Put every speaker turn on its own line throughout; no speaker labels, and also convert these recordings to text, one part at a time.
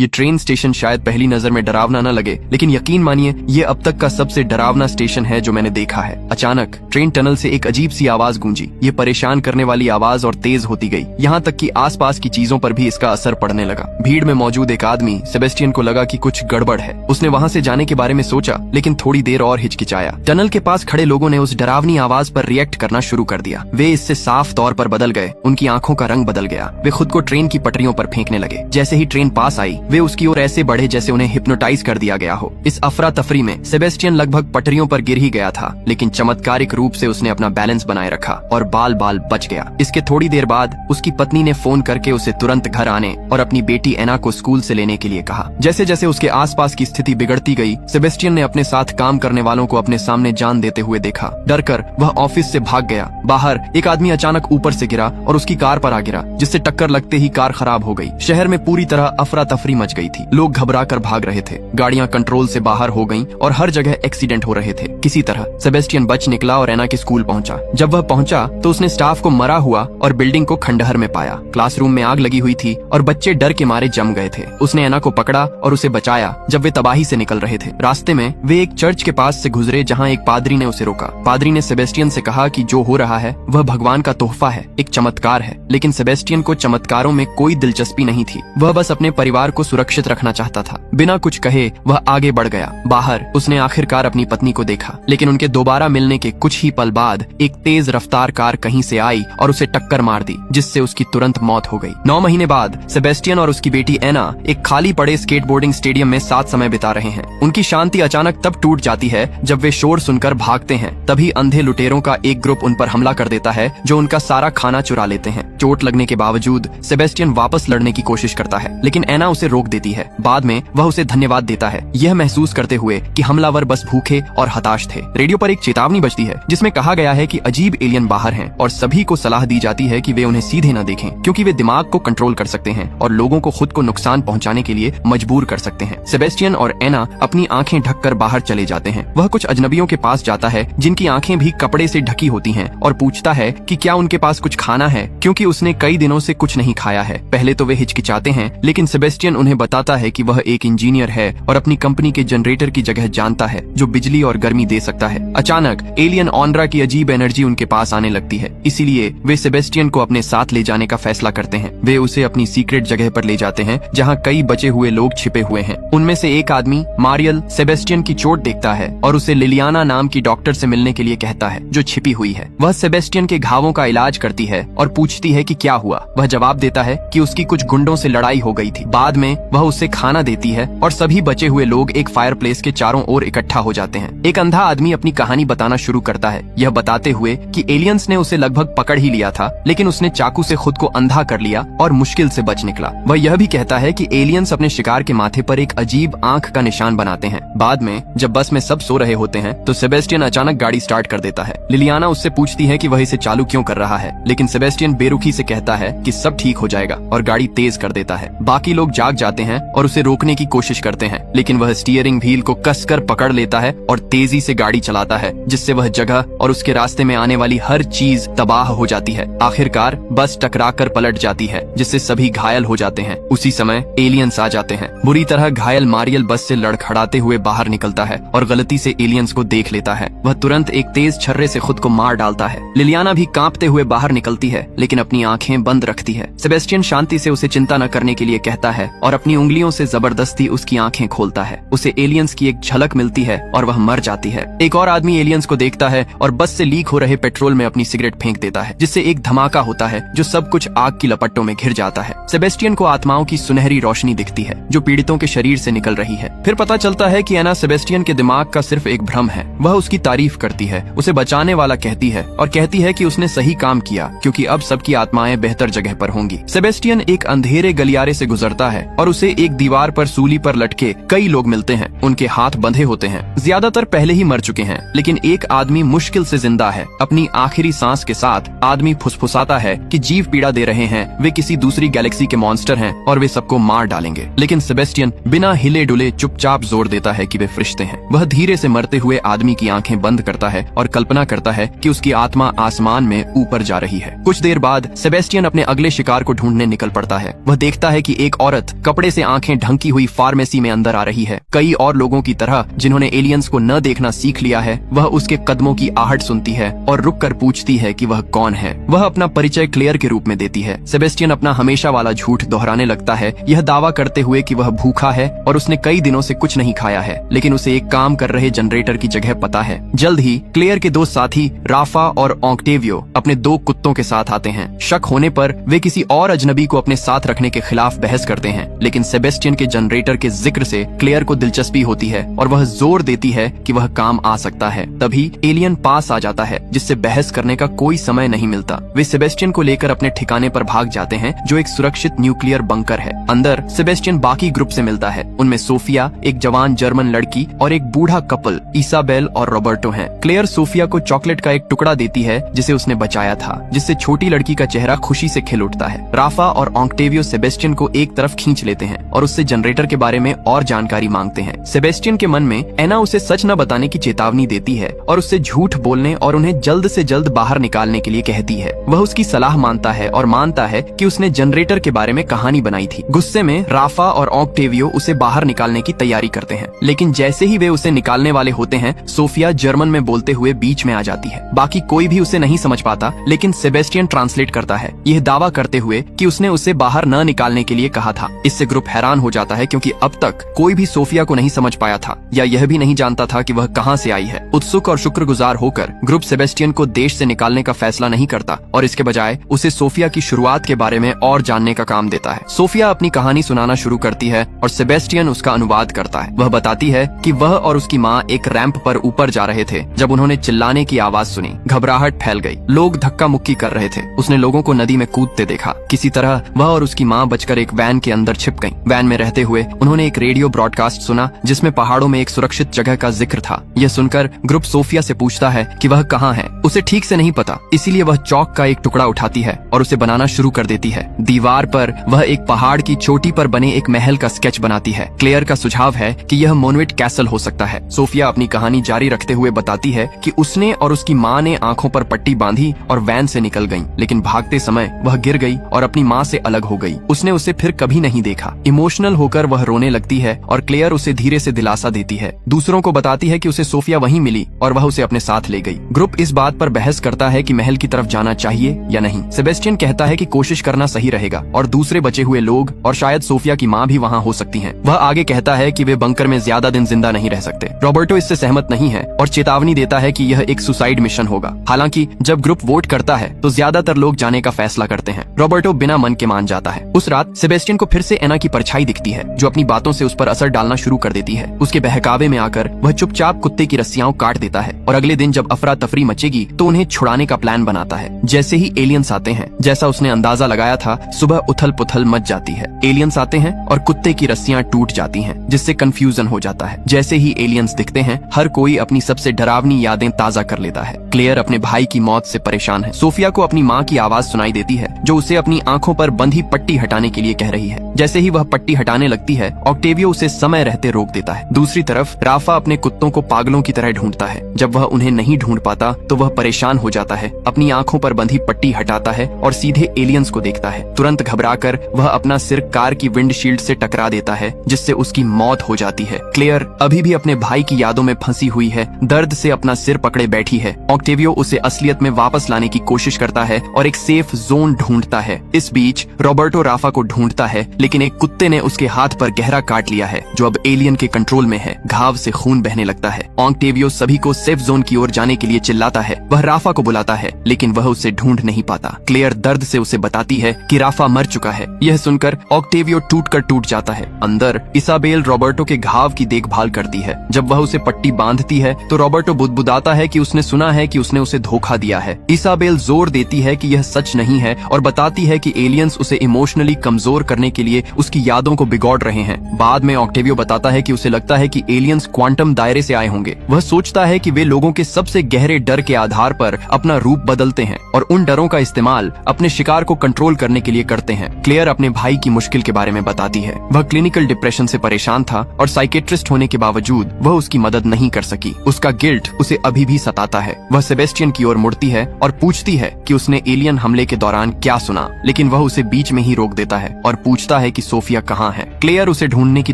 ये train station शायद पहली नजर में डरावना न लगे, लेकिन यकीन मानिए ये अब तक का सबसे डरावना स्टेशन है जो मैंने देखा है। अचानक ट्रेन टनल से एक अजीब सी आवाज गूंजी। ये परेशान करने वाली आवाज और तेज होती गई, यहाँ तक कि आसपास की चीजों पर भी इसका असर पड़ने लगा। भीड़ में मौजूद एक आदमी सेबेस्टियन को लगा कि कुछ गड़बड़ है। उसने वहाँ से जाने के बारे में सोचा, लेकिन थोड़ी देर और हिचकिचाया। टनल के पास खड़े लोगों ने उस डरावनी आवाज पर रिएक्ट करना शुरू कर दिया। वे इससे साफ तौर पर बदल गए। उनकी आंखों का रंग बदल गया। वे खुद को ट्रेन की पटरियों पर फेंकने लगे। जैसे ही ट्रेन पास आई, वे उसकी ओर ऐसे बढ़े जैसे उन्हें हिप्नोटाइज कर दिया गया हो। इस अफरा तफरी में सेबेस्टियन लगभग पटरियों पर गिर ही गया था, लेकिन चमत्कारिक रूप से उसने अपना बैलेंस बनाए रखा और बाल बाल बच गया। इसके थोड़ी देर बाद उसकी पत्नी ने फोन करके उसे तुरंत घर आने और अपनी बेटी एना को स्कूल से लेने के लिए कहा। जैसे जैसे उसके आसपास की स्थिति बिगड़ती गई, सेबेस्टियन ने अपने साथ काम करने वालों को अपने सामने जान देते हुए देखा। डरकर वह ऑफिस से भाग गया। बाहर एक आदमी अचानक ऊपर से गिरा और उसकी कार पर आ गिरा, जिससे टक्कर लगते ही कार खराब हो गई। शहर में पूरी तरह अफरा तफरी मच गई थी। लोग घबरा कर भाग रहे थे। गाड़ियां कंट्रोल से बाहर हो गईं और हर जगह एक्सीडेंट हो रहे थे। किसी तरह सेबेस्टियन बच निकला और एना के स्कूल पहुंचा। जब वह पहुंचा तो उसने स्टाफ को मरा हुआ और बिल्डिंग को खंडहर में पाया। क्लासरूम में आग लगी हुई थी और बच्चे डर के मारे जम गए थे। उसने एना को पकड़ा और उसे बचाया जब वे तबाही से निकल रहे थे। रास्ते में वे एक चर्च के पास से गुजरे जहाँ एक पादरी ने उसे रोका। पादरी ने सेबेस्टियन से कहा कि जो हो रहा है वह भगवान का तोहफा है, एक चमत्कार है। लेकिन सेबेस्टियन को चमत्कारों में कोई दिलचस्पी नहीं थी। वह बस अपने परिवार को सुरक्षित रखना चाहता था। बिना कुछ कहे वह आगे बढ़ गया। बाहर उसने आखिरकार अपनी पत्नी को देखा, लेकिन उनके दोबारा मिलने के कुछ ही पल बाद एक तेज रफ्तार कार कहीं से आई और उसे टक्कर मार दी, जिससे उसकी तुरंत मौत हो गई। 9 महीने बाद सेबेस्टियन और उसकी बेटी एना एक खाली पड़े स्केटबोर्डिंग स्टेडियम में साथ समय बिता रहे हैं। उनकी शांति अचानक तब टूट जाती है जब वे शोर सुनकर भागते हैं। तभी अंधे लुटेरों का एक ग्रुप उन पर हमला कर देता है, जो उनका सारा खाना चुरा लेते हैं। चोट लगने के बावजूद सेबेस्टियन वापस लड़ने की कोशिश करता है, लेकिन एना उसे रोक देती है। बाद में वह उसे धन्यवाद देता है, यह महसूस करते हुए कि हमलावर बस भूखे और हताश थे। रेडियो पर एक चेतावनी बजती है जिसमें कहा गया है कि अजीब एलियन बाहर हैं और सभी को सलाह दी जाती है कि वे उन्हें सीधे न देखें, क्योंकि वे दिमाग को कंट्रोल कर सकते हैं और लोगों को खुद को नुकसान पहुंचाने के लिए मजबूर कर सकते हैं। सेबेस्टियन और एना अपनी आंखें ढककर बाहर चले जाते हैं। वह कुछ अजनबियों के पास जाता है जिनकी आंखें भी कपड़े से ढकी होती हैं और पूछता है कि क्या उनके पास कुछ खाना है, क्योंकि उसने कई दिनों से कुछ नहीं खाया है। पहले तो वे हिचकिचाते हैं, लेकिन सेबेस्टियन उन्हें बताता है कि वह एक इंजीनियर है और अपनी कंपनी के जनरेटर की जगह जानता है जो बिजली और गर्मी दे सकता है। अचानक एलियन ऑनरा की अजीब एनर्जी उनके पास आने लगती है, इसीलिए वे सेबेस्टियन को अपने साथ ले जाने का फैसला करते हैं। वे उसे अपनी सीक्रेट जगह पर ले जाते हैं जहाँ कई बचे हुए लोग छिपे हुए हैं। उनमें से एक आदमी मारियल सेबेस्टियन की चोट देखता है और उसे लिलियाना नाम की डॉक्टर से मिलने के लिए कहता है, जो छिपी हुई है। वह सेबेस्टियन के घावों का इलाज करती है और पूछती है कि क्या हुआ। वह जवाब देता है कि उसकी कुछ गुंडों से लड़ाई हो गई थी। बाद में वह उसे खाना देती है और सभी बचे हुए लोग एक फायरप्लेस के चारों ओर इकट्ठा हो जाते हैं। एक अंधा आदमी अपनी कहानी बताना शुरू करता है, यह बताते हुए कि एलियंस ने उसे लगभग पकड़ ही लिया था, लेकिन उसने चाकू से खुद को अंधा कर लिया और मुश्किल से बच निकला। वह यह भी कहता है कि एलियंस अपने शिकार के माथे पर एक अजीब आंख का निशान बनाते हैं। बाद में जब बस में सब सो रहे होते हैं तो सेबेस्टियन अचानक गाड़ी स्टार्ट कर देता है। लिलियाना उससे पूछती है कि वह इसे चालू क्यों कर रहा है, लेकिन सेबेस्टियन बेरुखी से कहता है कि सब ठीक हो जाएगा और गाड़ी तेज कर देता है। बाकी लोग जाग जाते हैं और उसे रोकने की कोशिश करते हैं, लेकिन वह स्टीयरिंग व्हील को कसकर पकड़ लेता है और तेजी से गाड़ी चलाता है, जिससे वह जगह और उसके रास्ते में आने वाली हर चीज तबाह हो जाती है। आखिरकार बस टकराकर पलट जाती है, जिससे सभी घायल हो जाते हैं। उसी समय एलियंस आ जाते हैं। बुरी तरह घायल मारियल बस से लड़खड़ाते हुए बाहर निकलता है और गलती से एलियंस को देख लेता है। वह तुरंत एक तेज छर्रे से खुद को मार डालता है। लिलियाना भी कांपते हुए बाहर निकलती है, लेकिन अपनी आंखें बंद रखती है। सेबेस्टियन शांति से उसे चिंता न करने के लिए कहता है और अपनी उंगलियों से जबरदस्ती उसकी आंखें खोलता है। उसे एलियंस की एक झलक मिलती है और वह मर जाती है। एक और आदमी एलियंस को देखता है और बस से लीक हो रहे पेट्रोल में अपनी सिगरेट फेंक देता है, जिससे एक धमाका होता है जो सब कुछ आग की लपटों में घिर जाता है। सेबेस्टियन को आत्माओं की सुनहरी रोशनी दिखती है जो पीड़ितों के शरीर से निकल रही है। फिर पता चलता है कि एना सेबेस्टियन के दिमाग का सिर्फ एक भ्रम है। वह उसकी तारीफ करती है, उसे बचाने वाला कहती है और कहती है कि उसने सही काम किया, क्योंकि अब सबकी आत्माएं बेहतर जगह पर होंगी। सेबेस्टियन एक अंधेरे गलियारे से गुजरता है और उसे एक दीवार पर सूली पर लटके कई लोग मिलते हैं। उनके हाथ बंधे होते हैं। ज्यादातर पहले ही मर चुके हैं, लेकिन एक आदमी मुश्किल से जिंदा है। अपनी आखिरी सांस के साथ आदमी फुसफुसाता है कि जीव पीड़ा दे रहे हैं, वे किसी दूसरी गैलेक्सी के मॉन्स्टर हैं और वे सबको मार डालेंगे। लेकिन सेबेस्टियन बिना हिले डुले चुपचाप जोर देता है कि वे फरिश्ते हैं। वह धीरे से मरते हुए आदमी की आंखें बंद करता है और कल्पना करता है कि उसकी आत्मा आसमान में ऊपर जा रही है। कुछ देर बाद सेबेस्टियन अपने अगले शिकार को ढूंढने निकल पड़ता है। वह देखता है कि एक औरत कपड़े से आंखें ढंकी हुई फार्मेसी में अंदर आ रही है। कई और लोगों की तरह जिन्होंने एलियंस को न देखना सीख लिया है, वह उसके कदमों की आहट सुनती है और रुक कर पूछती है कि वह कौन है। वह अपना परिचय क्लेयर के रूप में देती है। सेबेस्टियन अपना हमेशा वाला झूठ दोहराने लगता है, यह दावा करते हुए कि वह भूखा है और उसने कई दिनों से कुछ नहीं खाया है, लेकिन उसे एक काम कर रहे जनरेटर की जगह पता है। जल्द ही क्लेयर के दो साथी राफा और ऑक्टेवियो अपने दो कुत्तों के साथ आते हैं। शक होने पर वे किसी और अजनबी को अपने साथ रखने के खिलाफ बहस करते हैं, लेकिन सेबेस्टियन के जनरेटर के जिक्र से क्लेयर को दिलचस्पी होती है और वह जोर देती है कि वह काम आ सकता है। तभी एलियन पास आ जाता है, जिससे बहस करने का कोई समय नहीं मिलता। वे सेबेस्टियन को लेकर अपने ठिकाने पर भाग जाते हैं, जो एक सुरक्षित न्यूक्लियर बंकर है। अंदर सेबेस्टियन बाकी ग्रुप से मिलता है। उनमें सोफिया, एक जवान जर्मन लड़की और एक बूढ़ा कपल इसाबेल और रॉबर्टो हैं। क्लेयर सोफिया को चॉकलेट का एक टुकड़ा देती है जिसे उसने बचाया था, जिससे छोटी लड़की का चेहरा खुशी से खिल उठता है। राफा और ऑक्टेवियो सेबेस्टियन को एक तरफ खींच लेते हैं और उससे जनरेटर के बारे में और जानकारी मांगते हैं। सेबेस्टियन के मन में एना उसे सच न बताने की चेतावनी देती है और उससे झूठ बोलने और उन्हें जल्द से जल्द बाहर निकालने के लिए कहती है। वह उसकी सलाह मानता है और मानता है कि उसने जनरेटर के बारे में कहानी बनाई थी। गुस्से में राफा और ऑक्टेवियो उसे बाहर निकालने की तैयारी करते हैं, लेकिन जैसे ही वे उसे निकालने वाले होते हैं, सोफिया जर्मन में बोलते हुए बीच में आ जाती है। बाकी कोई भी उसे नहीं समझ पाता, लेकिन सेबेस्टियन ट्रांसलेट करता है, यह दावा करते हुए कि उसने उसे बाहर न निकालने के लिए कहा था। इससे ग्रुप हैरान हो जाता है, क्योंकि अब तक कोई भी सोफिया को नहीं समझ पाया था या यह भी नहीं जानता था कि वह कहां से आई है। उत्सुक और शुक्रगुजार होकर ग्रुप सेबेस्टियन को देश से निकालने का फैसला नहीं करता और इसके बजाय उसे सोफिया की शुरुआत के बारे में और जानने का काम देता है। सोफिया अपनी कहानी सुनाना शुरू करती है और सेबेस्टियन उसका अनुवाद करता है। वह बताती है कि वह और उसकी माँ एक रैंप पर ऊपर जा रहे थे जब उन्होंने चिल्लाने की आवाज सुनी। घबराहट फैल गई, लोग धक्का मुक्की कर रहे थे। उसने लोगों को नदी में कूदते देखा। किसी तरह वह और उसकी माँ बचकर एक वैन के अंदर छिप गईं। वैन में रहते हुए उन्होंने एक रेडियो ब्रॉडकास्ट सुना जिसमें पहाड़ों में एक सुरक्षित जगह का जिक्र था। यह सुनकर ग्रुप सोफिया से पूछता है कि वह कहाँ है। उसे ठीक से नहीं पता, इसीलिए वह चौक का एक टुकड़ा उठाती है और उसे बनाना शुरू कर देती है। दीवार पर वह एक पहाड़ की चोटी पर बने एक महल का स्केच बनाती है। क्लेयर का सुझाव है कि यह मोनविट कैसल हो सकता है। सोफिया अपनी कहानी जारी रखते हुए बताती है कि उसने और उसकी माँ ने आंखों पर पट्टी बांधी और वैन से निकल गईं, लेकिन भागते समय वह गिर गई और अपनी माँ से अलग हो गई। उसने उसे फिर कभी नहीं देखा। इमोशनल होकर वह रोने लगती है और क्लेयर उसे धीरे से दिलासा देती है। दूसरों को बताती है कि उसे सोफिया वहीं मिली और वह उसे अपने साथ ले गई। ग्रुप इस बात पर बहस करता है कि महल की तरफ जाना चाहिए या नहीं। सेबेस्टियन कहता है कि कोशिश करना सही रहेगा और दूसरे बचे हुए लोग और शायद सोफिया की माँ भी वहाँ हो सकती हैं। वह आगे कहता है कि वे बंकर में ज्यादा दिन जिंदा नहीं रह सकते। रॉबर्टो इससे सहमत नहीं है और चेतावनी देता है कि यह एक सुसाइड मिशन होगा। हालांकि जब ग्रुप वोट करता है तो ज्यादातर लोग जाने का फैसला करते हैं। रॉबर्टो बिना मन के मान जाता है। उस रात सेबेस्टियन को फिर से एना की परछाई दिखती है, जो अपनी बातों से उस पर असर डालना शुरू कर देती है। उसके बहकावे में आकर वह चुपचाप कुत्ते की रस्सियां काट देता है और अगले दिन जब अफरा तफरी मचेगी तो उन्हें छुड़ाने का प्लान बनाता है। जैसे ही एलियंस आते हैं, जैसा उसने अंदाजा लगाया था, सुबह उथल पुथल मच जाती है। एलियंस आते हैं और कुत्ते की रस्सियां टूट जाती हैं, जिससे कंफ्यूजन हो जाता है। जैसे ही एलियंस दिखते हैं, हर कोई अपनी सबसे डरावनी यादें ताजा कर लेता है। क्लेयर अपने भाई की मौत से परेशान है। सोफिया को अपनी माँ की आवाज सुनाई देती है, जो उसे अपनी आंखों पर बंधी पट्टी हटाने के लिए कह रही है। जैसे ही वह पट्टी हटाने लगती है, ऑक्टेवियो उसे समय रहते रोक देता है। दूसरी तरफ राफा अपने कुत्तों को पागलों की तरह ढूंढता है। जब वह उन्हें नहीं ढूंढ पाता तो वह परेशान हो जाता है, अपनी आंखों पर बंधी पट्टी हटाता है और सीधे एलियंस को देखता है। तुरंत घबराकर वह अपना सिर कार की विंडशील्ड से टकरा देता है, जिससे उसकी मौत हो जाती है। क्लेयर अभी भी अपने भाई की यादों में फंसी हुई है, दर्द से अपना सिर पकड़े बैठी है। ऑक्टेवियो उसे असलियत में वापस लाने की कोशिश करता है और एक सेफ जोन ढूंढता है। इस बीच रॉबर्टो राफा को ढूंढता है, लेकिन एक कुत्ते ने उसके हाथ पर गहरा काट लिया है, जो अब एलियन के कंट्रोल में है। घाव से खून बहने लगता है। ऑक्टेवियो सभी को सेफ जोन की ओर जाने के लिए चिल्लाता है। वह राफा को बुलाता है, लेकिन वह उसे ढूंढ नहीं पाता। क्लेयर दर्द से उसे बताती है कि राफा मर चुका है। यह सुनकर ऑक्टेवियो टूट जाता है। अंदर इसाबेल रॉबर्टो के घाव की देखभाल करती है। जब वह उसे पट्टी बांधती है तो रॉबर्टो बुदबुदाता है कि उसने सुना है कि उसने उसे धोखा दिया है। इसाबेल जोर देती है कि यह सच नहीं है और बताती है कि एलियंस उसे इमोशनली कमजोर करने के लिए उसकी यादों को बिगोड़ रहे हैं। बाद में ऑक्टेवियो बताता है कि उसे लगता है कि एलियंस क्वांटम दायरे से आए होंगे। वह सोचता है कि वे लोगों के सबसे गहरे डर के आधार पर अपना रूप बदलते हैं और उन डरों का इस्तेमाल अपने शिकार को कंट्रोल करने के लिए करते हैं। क्लेयर अपने भाई की मुश्किल के बारे में बताती है। वह क्लिनिकल डिप्रेशन से परेशान था और साइकेट्रिस्ट होने के बावजूद वह उसकी मदद नहीं कर सकी। उसका गिल्ट उसे अभी भी सताता है। वह सेबेस्टियन की ओर मुड़ती है और पूछती है कि उसने एलियन हमले के दौरान क्या सुना, लेकिन वह उसे बीच में ही रोक देता है और पूछता है कि कि सोफिया कहाँ है। क्लेयर उसे ढूंढने की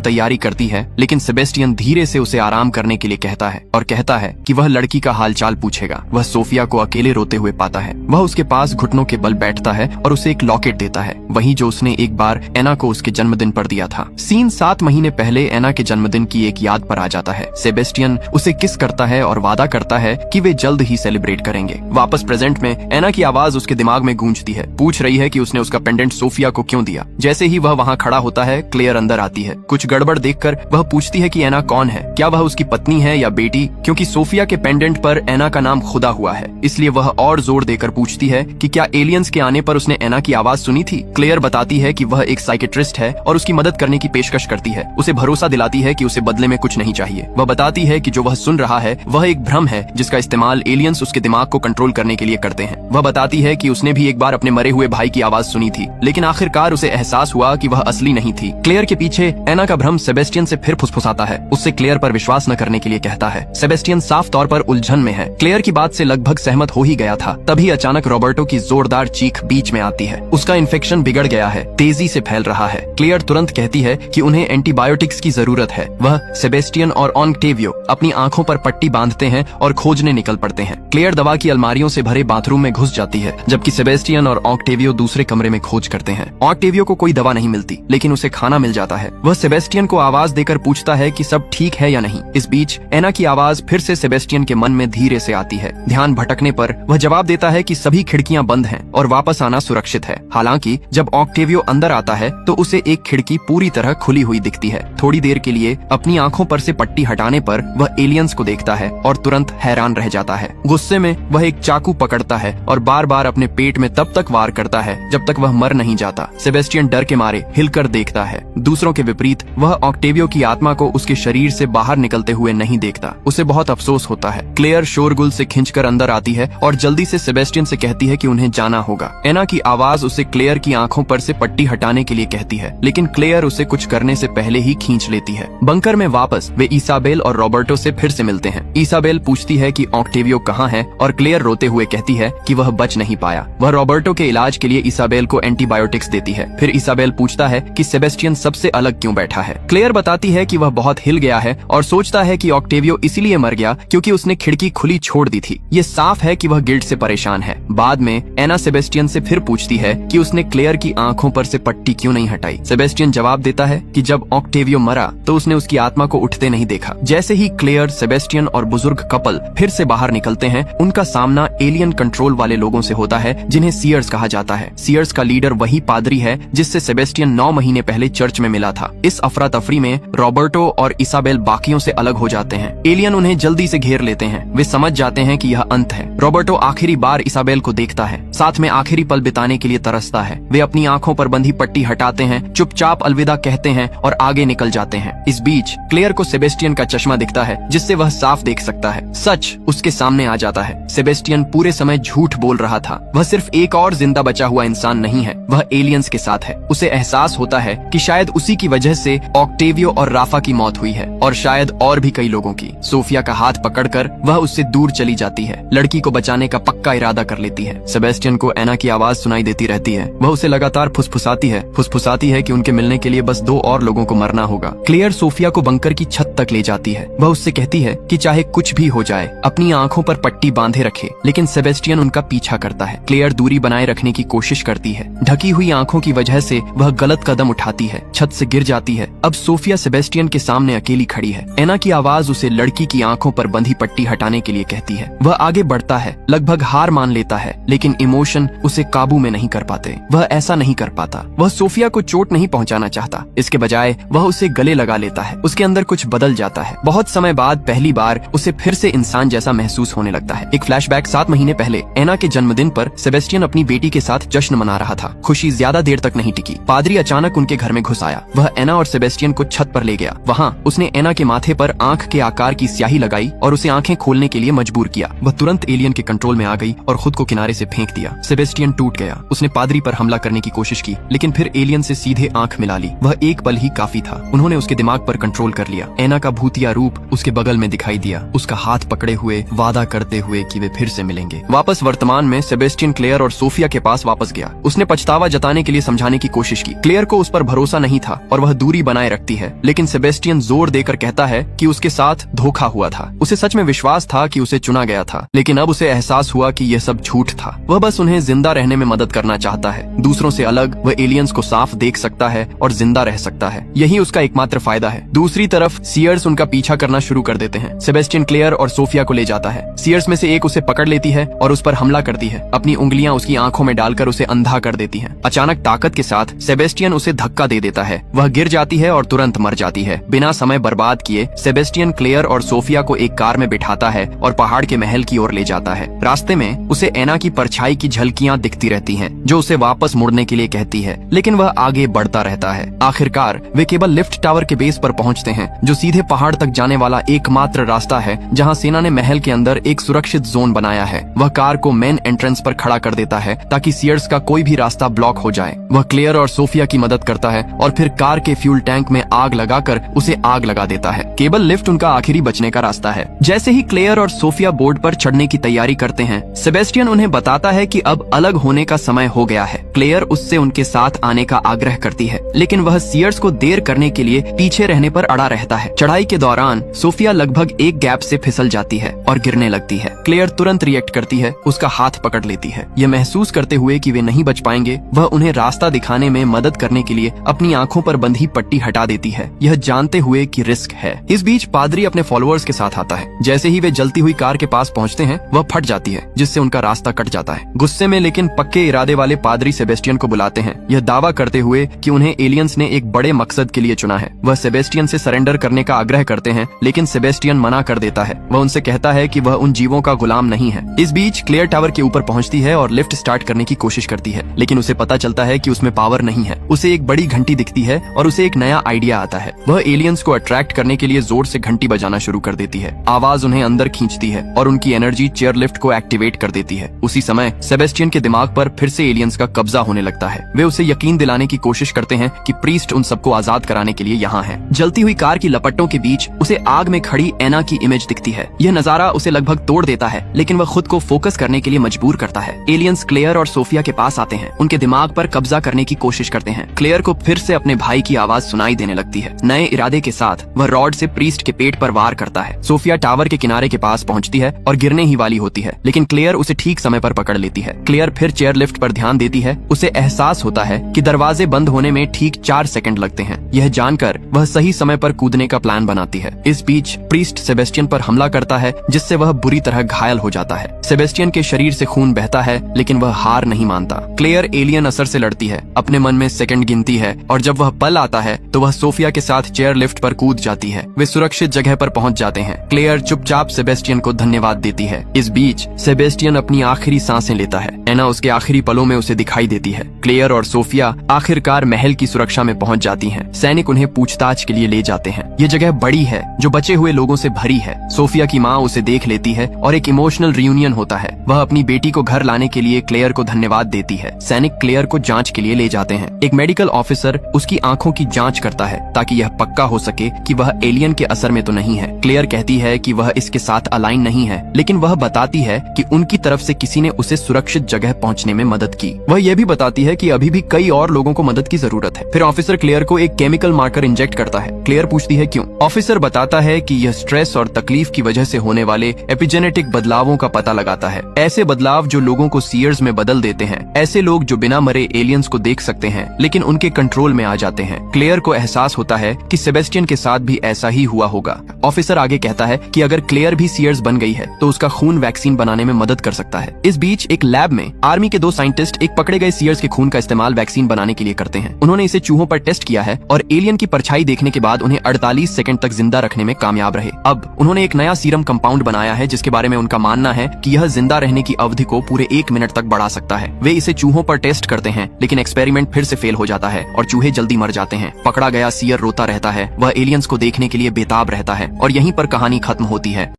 तैयारी करती है, लेकिन सेबेस्टियन धीरे से उसे आराम करने के लिए कहता है और कहता है कि वह लड़की का हालचाल पूछेगा। वह सोफिया को अकेले रोते हुए पाता है। वह उसके पास घुटनों के बल बैठता है और उसे एक लॉकेट देता है, वही जो उसने एक बार एना को उसके जन्मदिन पर दिया था। सीन 7 महीने पहले एना के जन्मदिन की एक याद पर आ जाता है। सेबेस्टियन उसे किस करता है और वादा करता है कि वे जल्द ही सेलिब्रेट करेंगे। वापस प्रेजेंट में एना की आवाज उसके दिमाग में गूंजती है, पूछ रही है कि उसने उसका पेंडेंट सोफिया को क्यों दिया। जैसे ही वह वहाँ खड़ा होता है, क्लेयर अंदर आती है। कुछ गड़बड़ देखकर वह पूछती है कि एना कौन है, क्या वह उसकी पत्नी है या बेटी, क्योंकि सोफिया के पेंडेंट पर एना का नाम खुदा हुआ है। इसलिए वह और जोर देकर पूछती है कि क्या एलियंस के आने पर उसने एना की आवाज सुनी थी। क्लेयर बताती है कि वह एक साइकेट्रिस्ट है और उसकी मदद करने की पेशकश करती है। उसे भरोसा दिलाती है कि उसे बदले में कुछ नहीं चाहिए। वह बताती है कि जो वह सुन रहा है वह एक भ्रम है, जिसका इस्तेमाल एलियंस उसके दिमाग को कंट्रोल करने के लिए करते हैं। वह बताती है कि उसने भी एक बार अपने मरे हुए भाई की आवाज सुनी थी, लेकिन आखिरकार उसे एहसास हुआ कि वह असली नहीं थी। क्लेयर के पीछे एना का भ्रम सेबेस्टियन से फिर फुसफुसाता है, उससे क्लेयर पर विश्वास न करने के लिए कहता है। सेबेस्टियन साफ तौर पर उलझन में है। क्लेयर की बात से लगभग सहमत हो ही गया था, तभी अचानक रॉबर्टो की जोरदार चीख बीच में आती है। उसका इन्फेक्शन बिगड़ गया है, तेजी से फैल रहा है। क्लेयर तुरंत कहती है कि उन्हें एंटीबायोटिक्स की जरूरत है। वह, सेबेस्टियन और ऑक्टेवियो अपनी आंखों पर पट्टी बांधते हैं और खोजने निकल पड़ते हैं। क्लेयर दवा की अलमारियों से भरे बाथरूम में घुस जाती है, जबकि सेबेस्टियन और ऑक्टेवियो दूसरे कमरे में खोज करते हैं। ऑक्टेवियो को कोई दवा नहीं मिलती, लेकिन उसे खाना मिल जाता है। वह सेबेस्टियन को आवाज देकर पूछता है कि सब ठीक है या नहीं। इस बीच एना की आवाज फिर से सेबेस्टियन के मन में धीरे से आती है। ध्यान भटकने पर वह जवाब देता है कि सभी खिड़कियां बंद हैं और वापस आना सुरक्षित है। हालांकि जब ऑक्टेवियो अंदर आता है तो उसे एक खिड़की पूरी तरह खुली हुई दिखती है। थोड़ी देर के लिए अपनी आंखों पर से पट्टी हटाने पर वह एलियंस को देखता है और तुरंत हैरान रह जाता है। गुस्से में वह एक चाकू पकड़ता है और बार बार अपने पेट में तब तक वार करता है जब तक वह मर नहीं जाता। सेबेस्टियन डर के मारे हिलकर देखता है। दूसरों के विपरीत वह ऑक्टेवियो की आत्मा को उसके शरीर से बाहर निकलते हुए नहीं देखता। उसे बहुत अफसोस होता है। क्लेयर शोरगुल से खींचकर अंदर आती है और जल्दी से सेबेस्टियन से कहती है कि उन्हें जाना होगा। एना की आवाज उसे क्लेयर की आंखों पर से पट्टी हटाने के लिए कहती है, लेकिन क्लेयर उसे कुछ करने से पहले ही खींच लेती है। बंकर में वापस वे इसाबेल और रॉबर्टो से फिर से मिलते हैं। इसाबेल पूछती है कि ऑक्टेवियो कहाँ है और क्लेयर रोते हुए कहती है कि वह बच नहीं पाया। वह रॉबर्टो के इलाज के लिए इसाबेल को एंटीबायोटिक्स देती है। फिर इसाबेल पूछता है कि सेबेस्टियन सबसे अलग क्यों बैठा है। क्लेयर बताती है कि वह बहुत हिल गया है और सोचता है कि ऑक्टेवियो इसीलिए मर गया क्योंकि उसने खिड़की खुली छोड़ दी थी। ये साफ है कि वह गिल्ट से परेशान है। बाद में एना सेबेस्टियन से फिर पूछती है कि उसने क्लेयर की आंखों पर से पट्टी क्यों नहीं हटाई। सेबेस्टियन जवाब देता है कि जब ऑक्टेवियो मरा तो उसने उसकी आत्मा को उठते नहीं देखा। जैसे ही क्लेयर, सेबेस्टियन और बुजुर्ग कपल फिर से बाहर निकलते हैं, उनका सामना एलियन कंट्रोल वाले लोगों से होता है जिन्हें सीयर्स कहा जाता है। सीयर्स का लीडर वही पादरी है जिससे सेबेस्टियन 9 महीने पहले चर्च में मिला था। इस अफरा तफरी में रॉबर्टो और इसाबेल बाकियों से अलग हो जाते हैं। एलियन उन्हें जल्दी से घेर लेते हैं। वे समझ जाते हैं कि यह अंत है। रॉबर्टो आखिरी बार इसाबेल को देखता है, साथ में आखिरी पल बिताने के लिए तरसता है। वे अपनी आंखों पर बंधी पट्टी हटाते हैं, चुपचाप अलविदा कहते हैं और आगे निकल जाते हैं। इस बीच क्लेयर को सेबेस्टियन का चश्मा दिखता है जिससे वह साफ देख सकता है। सच उसके सामने आ जाता है। सेबेस्टियन पूरे समय झूठ बोल रहा था। वह सिर्फ एक और जिंदा बचा हुआ इंसान नहीं है, वह एलियंस के साथ है। उसे एहसास होता है कि शायद उसी की वजह से ऑक्टेवियो और राफा की मौत हुई है और शायद और भी कई लोगों की। सोफिया का हाथ पकड़कर वह उससे दूर चली जाती है। लड़की को बचाने का पक्का इरादा कर लेती है। सेबेस्टियन को एना की आवाज सुनाई देती रहती है। वह उसे लगातार फुसफुसाती है कि उनके मिलने के लिए बस 2 और लोगों को मरना होगा। क्लेयर सोफिया को बंकर की छत तक ले जाती है। वह उससे कहती है कि चाहे कुछ भी हो जाए अपनी आंखों पर पट्टी बांधे रखे, लेकिन सेबेस्टियन उनका पीछा करता है। क्लेयर दूरी बनाए रखने की कोशिश करती है। ढकी हुई आंखों की वजह से वह गलत कदम उठाती है, छत से गिर जाती है। अब सोफिया सेबेस्टियन के सामने अकेली खड़ी है। एना की आवाज उसे लड़की की आंखों पर बंधी पट्टी हटाने के लिए कहती है। वह आगे बढ़ता है, लगभग हार मान लेता है, लेकिन इमोशन उसे काबू में नहीं कर पाते। वह ऐसा नहीं कर पाता। वह सोफिया को चोट नहीं पहुंचाना चाहता, इसके बजाय वह उसे गले लगा लेता है। उसके अंदर कुछ बदल जाता है। बहुत समय बाद पहली बार उसे फिर से इंसान जैसा महसूस होने लगता है। एक फ्लैशबैक 7 महीने पहले एना के जन्मदिन पर सेबेस्टियन अपनी बेटी के साथ जश्न मना रहा था। खुशी ज्यादा देर तक नहीं टिकी। पादरी अचानक उनके घर में घुस आया। वह एना और सेबेस्टियन को छत पर ले गया। वहाँ उसने एना के माथे पर आंख के आकार की स्याही लगाई और उसे आंखें खोलने के लिए मजबूर किया। वह तुरंत एलियन के कंट्रोल में आ गई और खुद को किनारे से फेंक दिया। सेबेस्टियन टूट गया। उसने पादरी पर हमला करने की कोशिश की, लेकिन फिर एलियन से सीधे आंख मिला ली। वह एक पल ही काफी था। उन्होंने उसके दिमाग पर कंट्रोल कर लिया। एना का भूतिया रूप उसके बगल में दिखाई दिया, उसका हाथ पकड़े हुए, वादा करते हुए कि वे फिर से मिलेंगे। वापस वर्तमान में सेबेस्टियन क्लेयर और सोफिया के पास वापस गया। उसने पछतावा जताने के लिए समझाने की कोशिश की। क्लेयर को उस पर भरोसा नहीं था और वह दूरी बनाए रखती है, लेकिन सेबेस्टियन जोर देकर कहता है कि उसके साथ धोखा हुआ था। उसे सच में विश्वास था कि उसे चुना गया था, लेकिन अब उसे एहसास हुआ कि यह सब झूठ था। वह बस उन्हें जिंदा रहने में मदद करना चाहता है। दूसरों से अलग वह एलियंस को साफ देख सकता है और जिंदा रह सकता है। यही उसका एकमात्र फायदा है। दूसरी तरफ सीयर्स उनका पीछा करना शुरू कर देते हैं। सेबेस्टियन क्लेयर और सोफिया को ले जाता है। सीयर्स में से एक उसे पकड़ लेती है और उस पर हमला करती है। अपनी उंगलियां उसकी आंखों में डालकर उसे अंधा कर देती हैं। अचानक ताकत के साथ सेबेस्टियन उसे धक्का दे देता है। वह गिर जाती है और तुरंत मर जाती है। बिना समय बर्बाद किए सेबेस्टियन क्लेयर और सोफिया को एक कार में बिठाता है और पहाड़ के महल की ओर ले जाता है। रास्ते में उसे एना की परछाई की झलकियां दिखती रहती हैं, जो उसे वापस मुड़ने के लिए कहती है, लेकिन वह आगे बढ़ता रहता है। आखिरकार वे केवल लिफ्ट टावर के बेस पर पहुंचते हैं, जो सीधे पहाड़ तक जाने वाला एकमात्र रास्ता है जहां सेना ने महल के अंदर एक सुरक्षित जोन बनाया है। वह कार को मेन एंट्रेंस पर खड़ा कर देता है ताकि सीयर्स का कोई भी रास्ता ब्लॉक हो जाए। वह क्लेयर और सोफिया की मदद करता है और फिर कार के फ्यूल टैंक में आग लगाकर उसे आग लगा देता है। केबल लिफ्ट उनका आखिरी बचने का रास्ता है। जैसे ही क्लेयर और सोफिया बोर्ड पर चढ़ने की तैयारी करते हैं, सेबेस्टियन उन्हें बताता है कि अब अलग होने का समय हो गया है। क्लेयर उससे उनके साथ आने का आग्रह करती है, लेकिन वह सीयर्स को देर करने के लिए पीछे रहने पर अड़ा रहता है। चढ़ाई के दौरान सोफिया लगभग एक गैप से फिसल जाती है और गिरने लगती है। क्लेयर तुरंत रिएक्ट करती है, उसका हाथ पकड़ लेती है। यह महसूस करते हुए कि वे नहीं बच पाएंगे, वह उन्हें रास्ता दिखाने में मदद करने के लिए अपनी आंखों पर बंधी पट्टी हटा देती है, यह जानते हुए कि रिस्क है। इस बीच पादरी अपने फॉलोअर्स के साथ आता है। जैसे ही वे जलती हुई कार के पास पहुंचते हैं, वह फट जाती है, जिससे उनका रास्ता कट जाता है। गुस्से में लेकिन पक्के इरादे वाले पादरी सेबेस्टियन को बुलाते हैं, यह दावा करते हुए कि उन्हें एलियंस ने एक बड़े मकसद के लिए चुना है। वह सेबेस्टियन से सरेंडर करने का आग्रह करते हैं, लेकिन सेबेस्टियन मना कर देता है। वह उनसे कहता है कि वह उन जीवों का गुलाम नहीं है। इस बीच क्लेयर टावर के ऊपर पहुंचती है और लिफ्ट स्टार्ट करने की कोशिश करती है, लेकिन उसे पता चलता है कि उसमें पावर नहीं है। उसे एक बड़ी घंटी दिखती है और उसे एक नया आइडिया आता है। वह एलियंस को अट्रैक्ट करने के लिए जोर से घंटी बजाना शुरू कर देती है। आवाज उन्हें अंदर खींचती है और उनकी एनर्जी चेयर लिफ्ट को एक्टिवेट कर देती है। उसी समय सेबेस्टियन के दिमाग पर फिर से एलियंस का कब्जा होने लगता है। वे उसे यकीन दिलाने की कोशिश करते हैं कि प्रीस्ट उन सबको आजाद कराने के लिए यहाँ है। जलती हुई कार की लपटों के बीच उसे आग में खड़ी एना की इमेज दिखती है। यह नजारा उसे लगभग तोड़ देता है, लेकिन वह खुद को फोकस करने के लिए मजबूर करता है। एलियंस क्लेयर और सोफिया के पास आते हैं, उनके दिमाग पर कब्जा करने की कोशिश करते हैं। क्लेयर को फिर से अपने भाई की आवाज सुनाई देने लगती है। नए इरादे के साथ वह रॉड से प्रीस्ट के पेट पर वार करता है। सोफिया टावर के किनारे के पास पहुंचती है और गिरने ही वाली होती है, लेकिन क्लेयर उसे ठीक समय पर पकड़ लेती है। क्लेयर फिर चेयर लिफ्ट पर ध्यान देती है। उसे एहसास होता है कि दरवाजे बंद होने में ठीक 4 सेकंड लगते हैं। यह जानकर वह सही समय पर कूदने का प्लान बनाती है। इस बीच प्रीस्ट सेबेस्टियन पर हमला करता है, जिससे वह बुरी तरह घायल हो जाता है। सेबेस्टियन के शरीर से खून बहता है, लेकिन वह हार नहीं मानता। क्लेयर एलियन असर से लड़ती है, अपने मन में सेकंड गिनती है, और जब वह पल आता है तो वह सोफिया के साथ चेयर लिफ्ट पर कूद जाती है। वे सुरक्षित जगह पर पहुंच जाते हैं। क्लेयर चुपचाप सेबेस्टियन को धन्यवाद देती है। इस बीच सेबेस्टियन अपनी आखिरी सांसें लेता है। एना उसके आखिरी पलों में उसे दिखाई देती है। क्लेयर और सोफिया आखिरकार महल की सुरक्षा में पहुंच जाती हैं। सैनिक उन्हें पूछताछ के लिए ले जाते हैं। ये जगह बड़ी है, जो बचे हुए लोगों से भरी है। सोफिया की माँ उसे देख लेती है और एक इमोशनल रियूनियन होता है। वह अपनी बेटी को घर लाने के लिए क्लेयर को धन्यवाद देती है। सैनिक क्लेयर को जांच के लिए ले जाते हैं। एक मेडिकल ऑफिसर उसकी आंखों की जांच करता है ताकि यह पक्का हो सके कि वह एलियन के असर में तो नहीं है। क्लेयर कहती है कि वह इसके साथ अलाइन नहीं है, लेकिन वह बताती है कि उनकी तरफ से किसी ने उसे सुरक्षित जगह पहुंचने में मदद की। वह यह भी बताती है कि अभी भी कई और लोगों को मदद की जरूरत है। फिर ऑफिसर क्लेयर को एक केमिकल मार्कर इंजेक्ट करता है। क्लेयर पूछती है क्यों। ऑफिसर बताता है कि यह स्ट्रेस और तकलीफ की वजह से होने वाले एपिजेनेटिक बदलावों का पता लगाता है। ऐसे बदलाव जो लोगों को सीयर्स में बदल देते हैं। ऐसे लोग जो बिना मरे एलियंस को देख सकते हैं, लेकिन उनके कंट्रोल में आ जाते हैं। क्लेयर को एहसास होता है कि सेबेस्टियन के साथ भी ऐसा ही हुआ होगा। ऑफिसर आगे कहता है कि अगर क्लेयर भी सीयर्स बन गई है तो उसका खून वैक्सीन बनाने में मदद कर सकता है। इस बीच एक लैब में आर्मी के 2 साइंटिस्ट एक पकड़े गए सीयर्स के खून का इस्तेमाल वैक्सीन बनाने के लिए करते हैं। उन्होंने इसे चूहों पर टेस्ट किया है और एलियन की परछाई देखने के बाद उन्हें 48 सेकंड तक जिंदा रखने में कामयाब रहे। अब उन्होंने एक नया सीरम कंपाउंड बनाया है, जिसके बारे में उनका मानना है कि यह जिंदा रहने की अवधि को पूरे 1 मिनट तक बढ़ा सकता है। वे इसे चूहों पर टेस्ट करते हैं, लेकिन एक्सपेरिमेंट फिर से फेल हो जाता है और चूहे जल्दी मर जाते हैं। पकड़ा गया सीयर रोता रहता है। वह एलियंस को देखने के लिए बेताब रहता है और यहीं पर कहानी खत्म होती है।